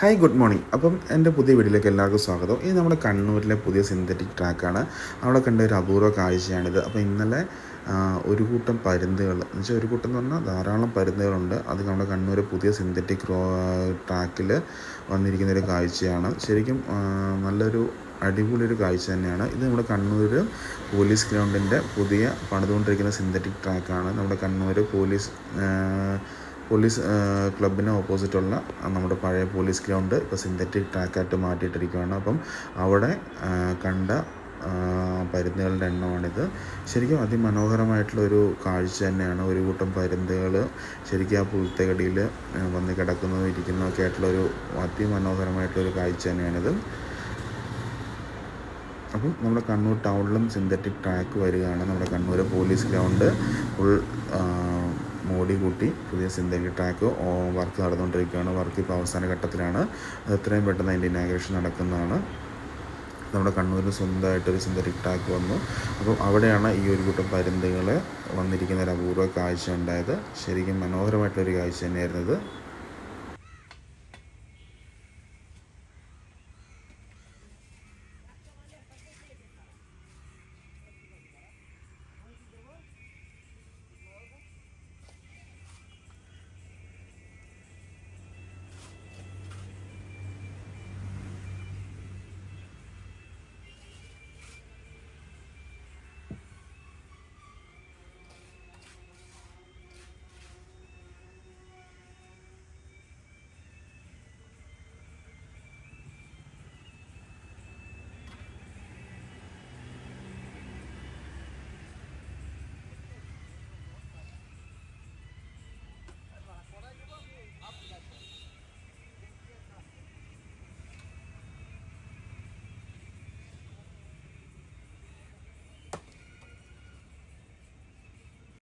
Hi good morning. അപ്പം എൻ്റെ പുതിയ വീഡിയോയിലേക്ക് എല്ലാവർക്കും സ്വാഗതം. ഇത് നമ്മുടെ കണ്ണൂരിലെ പുതിയ സിന്തറ്റിക് ട്രാക്കാണ്. അവിടെ കണ്ട ഒരു അപൂർവ കാഴ്ചയാണിത്. അപ്പോൾ ഇന്നലെ ഒരു കൂട്ടം പരുന്തുകൾ എന്ന് വെച്ചാൽ ഒരു കൂട്ടം എന്ന് പറഞ്ഞാൽ ധാരാളം പരുന്തുകളുണ്ട്. അത് നമ്മുടെ കണ്ണൂർ പുതിയ സിന്തറ്റിക് ട്രാക്കിൽ വന്നിരിക്കുന്ന ഒരു കാഴ്ചയാണ്. ശരിക്കും നല്ലൊരു അടിപൊളി ഒരു കാഴ്ച തന്നെയാണ്. ഇത് നമ്മുടെ കണ്ണൂർ പോലീസ് ഗ്രൗണ്ടിൻ്റെ പുതിയ പണിതുകൊണ്ടിരിക്കുന്ന സിന്തറ്റിക് ട്രാക്കാണ്. നമ്മുടെ കണ്ണൂർ പോലീസ് ക്ലബിന് ഓപ്പോസിറ്റുള്ള നമ്മുടെ പഴയ പോലീസ് ഗ്രൗണ്ട് ഇപ്പോൾ സിന്തറ്റിക് ട്രാക്കായിട്ട് മാറ്റിയിട്ടിരിക്കുകയാണ്. അപ്പം അവിടെ കണ്ട പരുന്തുകളുടെ എണ്ണമാണിത്. ശരിക്കും അതിമനോഹരമായിട്ടുള്ളൊരു കാഴ്ച തന്നെയാണ്. ഒരു കൂട്ടം പരുന്തുകൾ ശരിക്കും ആ പുൽത്തകടിയിൽ വന്ന് കിടക്കുന്നതും ഇരിക്കുന്നതൊക്കെ ആയിട്ടുള്ളൊരു അതിമനോഹരമായിട്ടുള്ളൊരു കാഴ്ച തന്നെയാണിത്. അപ്പം നമ്മുടെ കണ്ണൂർ ടൗണിലും സിന്തറ്റിക് ട്രാക്ക് വരികയാണ്. നമ്മുടെ കണ്ണൂർ പോലീസ് ഗ്രൗണ്ട് ഫുൾ മോടി കൂട്ടി പുതിയ സിന്തറ്റിക് ട്രാക്ക് വർക്ക് നടന്നുകൊണ്ടിരിക്കുകയാണ്. വർക്ക് ഇപ്പോൾ അവസാന ഘട്ടത്തിലാണ്. അത് എത്രയും പെട്ടെന്ന് അതിൻ്റെ ഇനാഗ്രേഷൻ നടക്കുന്നതാണ്. നമ്മുടെ കണ്ണൂരിൽ സ്വന്തമായിട്ടൊരു സിന്തറ്റിക് ട്രാക്ക് വന്നു. അപ്പം അവിടെയാണ് ഈ ഒരു കൂട്ടം പരുന്തുകൾ വന്നിരിക്കുന്ന ഒരു അപൂർവ കാഴ്ച ഉണ്ടായത്. ശരിക്കും മനോഹരമായിട്ടൊരു കാഴ്ച തന്നെയായിരുന്നു ഇത്.